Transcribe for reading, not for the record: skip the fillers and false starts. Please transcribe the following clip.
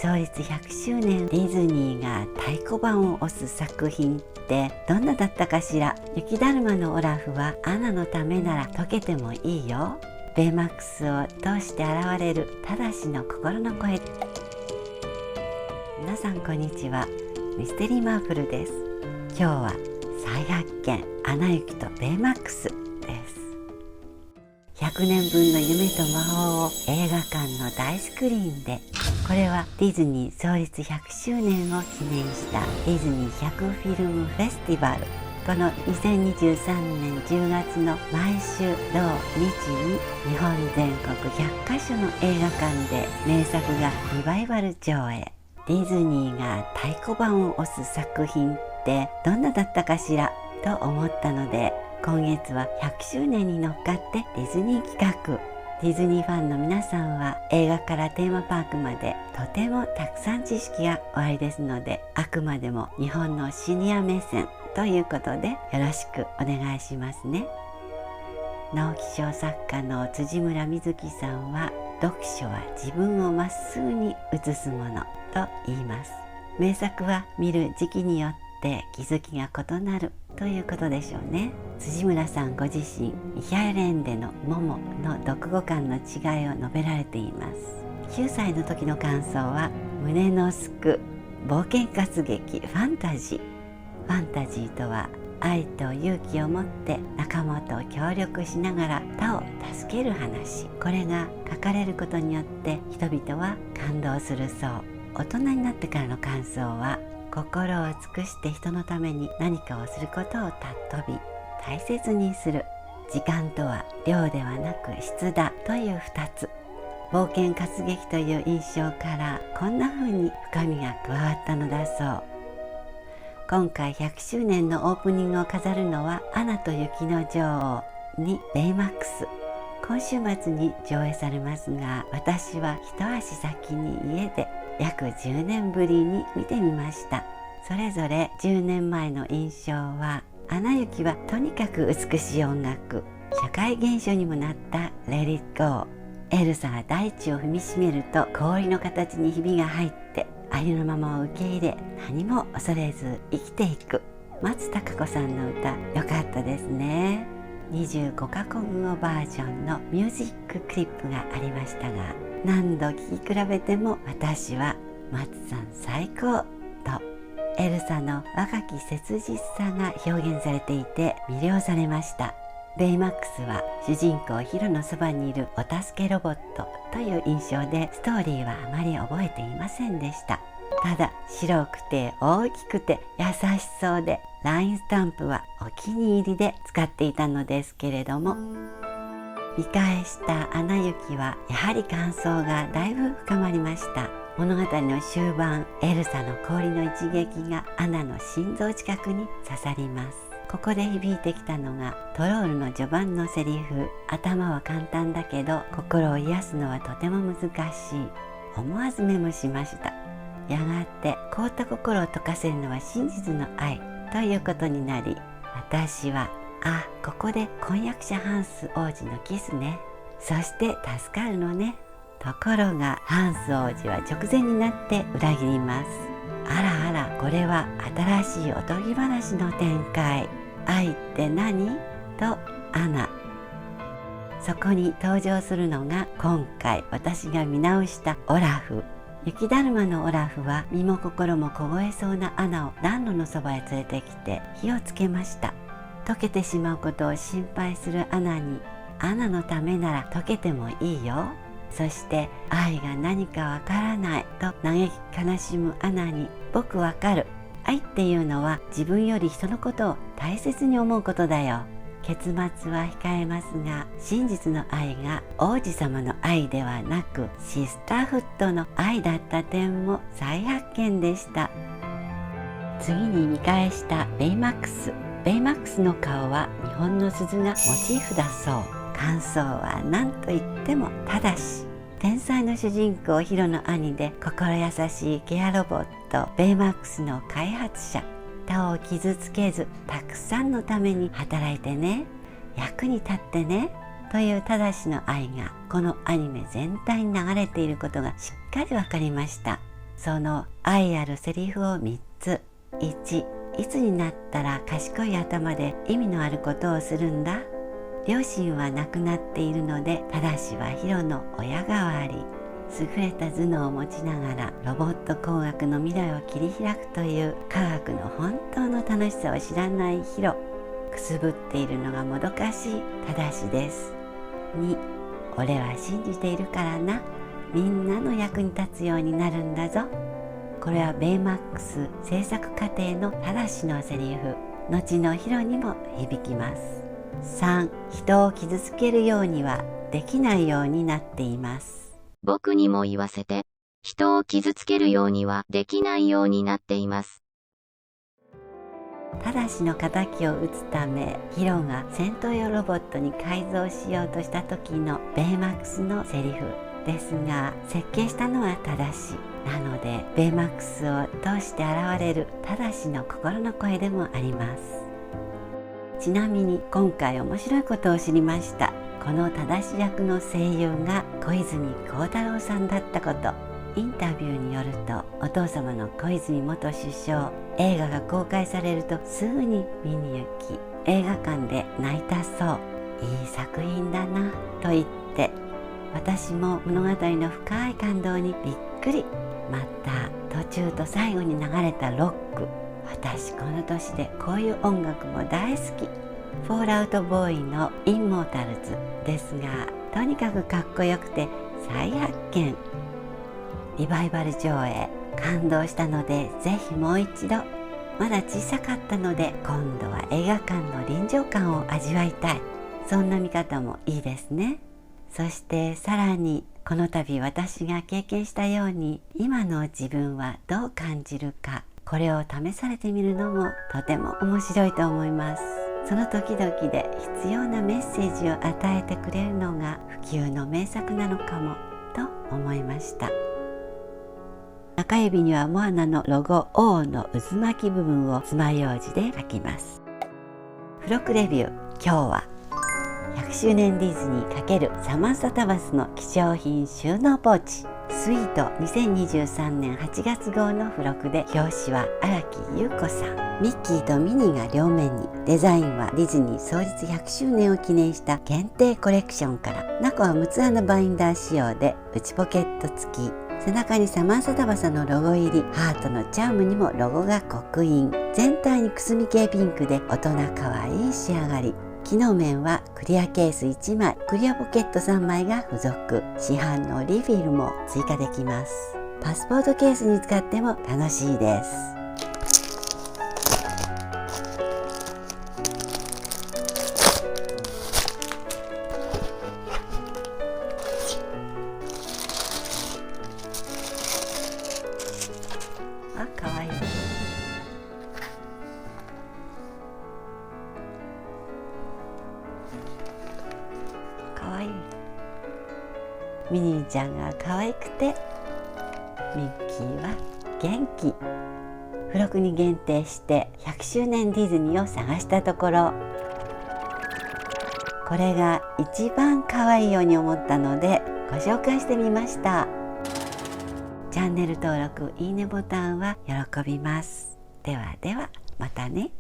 創立100周年ディズニーが太鼓判を押す作品ってどんなだったかしら。雪だるまのオラフはアナのためなら解けてもいいよ。ベイマックスを通して現れるただしの心の声。皆さんこんにちは、ミステリーマープルです。今日は再発見アナ雪とベイマックスです。100年分の夢と魔法を映画館の大スクリーンで。これはディズニー創立100周年を記念したディズニー100フィルムフェスティバル。この2023年10月の毎週土日に日本全国100カ所の映画館で名作がリバイバル上映。ディズニーが太鼓判を押す作品ってどんなだったかしらと思ったので、今月は100周年に乗っかってディズニー企画。ディズニーファンの皆さんは映画からテーマパークまでとてもたくさん知識がおありですので、あくまでも日本のシニア目線ということでよろしくお願いしますね。直木賞作家の辻村瑞希さんは、読書は自分をまっすぐに映すものと言います。名作は見る時期によって気づきが異なるということでしょうね。辻村さんご自身、ミヒャエル・エンデのモモの読後感の違いを述べられています。9歳の時の感想は、胸のすく冒険活劇ファンタジー。ファンタジーとは愛と勇気を持って仲間と協力しながら他を助ける話。これが書かれることによって人々は感動するそう。大人になってからの感想は、心を尽くして人のために何かをすることを尊び大切にする。時間とは量ではなく質だという2つ。冒険活劇という印象からこんな風に深みが加わったのだそう。今回100周年のオープニングを飾るのは、アナと雪の女王にベイマックス。今週末に上映されますが、私は一足先に家で約10年ぶりに見てみました。それぞれ10年前の印象は、アナ雪はとにかく美しい音楽、社会現象にもなったレディッゴー。エルサが大地を踏みしめると氷の形にひびが入ってありのままを受け入れ、何も恐れず生きていく。松たか子さんの歌、良かったですね。25カ国語バージョンのミュージッククリップがありましたが、何度聴き比べても私は松さん最高と、エルサの若き切実さが表現されていて魅了されました。ベイマックスは主人公ヒロのそばにいるお助けロボットという印象で、ストーリーはあまり覚えていませんでした。ただ白くて大きくて優しそうで、ラインスタンプはお気に入りで使っていたのですけれども、見返したアナ雪はやはり感想がだいぶ深まりました。物語の終盤、エルサの氷の一撃がアナの心臓近くに刺さります。ここで響いてきたのがトロールの序盤のセリフ。頭は簡単だけど心を癒すのはとても難しい。思わずメモしました。やがて凍った心を溶かせるのは真実の愛ということになり、私はここで婚約者ハンス王子のキスね、そして助かるのね。ところがハンス王子は直前になって裏切ります。あらあら、これは新しいおとぎ話の展開。愛って何？とアナ。そこに登場するのが今回私が見直したオラフ。雪だるまのオラフは身も心も凍えそうなアナを暖炉のそばへ連れてきて火をつけました。溶けてしまうことを心配するアナに、アナのためなら溶けてもいいよ。そして愛が何かわからないと嘆き悲しむアナに、僕わかる。愛っていうのは自分より人のことを大切に思うことだよ。結末は控えますが、真実の愛が王子様の愛ではなくシスターフットの愛だった点も再発見でした。次に見返したベイマックス。ベイマックスの顔は日本の鈴がモチーフだそう。感想は何と言ってもただし、天才の主人公ヒロの兄で心優しいケアロボットベイマックスの開発者。他を傷つけずたくさんのために働いてね、役に立ってねというただしの愛がこのアニメ全体に流れていることがしっかりわかりました。その愛あるセリフを3つ。1、いつになったら賢い頭で意味のあることをするんだ。両親は亡くなっているので、ただしはヒロの親代わり。優れた頭脳を持ちながらロボット工学の未来を切り開くという科学の本当の楽しさを知らないヒロ。くすぶっているのがもどかしいただしです。2、俺は信じているからな。みんなの役に立つようになるんだぞ。これはベイマックス制作過程のただしのセリフ。後のヒロにも響きます。3、人を傷つけるようにはできないようになっています。僕にも言わせて。人を傷つけるようにはできないようになっています。ただしの敵を撃つため、ヒロが戦闘用ロボットに改造しようとした時のベイマックスのセリフですが、設計したのはただしなので、ベイマックスを通して現れるただしの心の声でもあります。ちなみに今回面白いことを知りました。このただし役の声優が小泉孝太郎さんだったこと。インタビューによると、お父様の小泉元首相、映画が公開されるとすぐに見に行き、映画館で泣いたそう。いい作品だなと言って、私も物語の深い感動にびっくり。また途中と最後に流れたロック、私この年でこういう音楽も大好き。フォールアウトボーイのインモータルズですが、とにかくかっこよくて再発見。リバイバル上映感動したので、ぜひもう一度。まだ小さかったので、今度は映画館の臨場感を味わいたい。そんな見方もいいですね。そしてさらに、この度私が経験したように、今の自分はどう感じるか、これを試されてみるのもとても面白いと思います。その時々で必要なメッセージを与えてくれるのが不朽の名作なのかもと思いました。中指にはモアナのロゴ O の渦巻き部分を爪楊枝で描きます。付録レビュー。今日は100周年ディズニー×サマンサタバスの希少品収納ポーチスイート2023年8月号の付録で、表紙は荒木優子さん。ミッキーとミニーが両面に。デザインはディズニー創立100周年を記念した限定コレクションから。中は6つのバインダー仕様で内ポケット付き。背中にサマンサタバサのロゴ入り、ハートのチャームにもロゴが刻印。全体にくすみ系ピンクで大人かわいい仕上がり。機能面はクリアケース1枚、クリアポケット3枚が付属。市販のリフィルも追加できます。パスポートケースに使っても楽しいです。あ、かわいい。かわいい。ミニーちゃんが可愛くて、ミッキーは元気。付録に限定して100周年ディズニーを探したところ、これが一番可愛いように思ったのでご紹介してみました。チャンネル登録、いいねボタンは喜びます。ではでは、またね。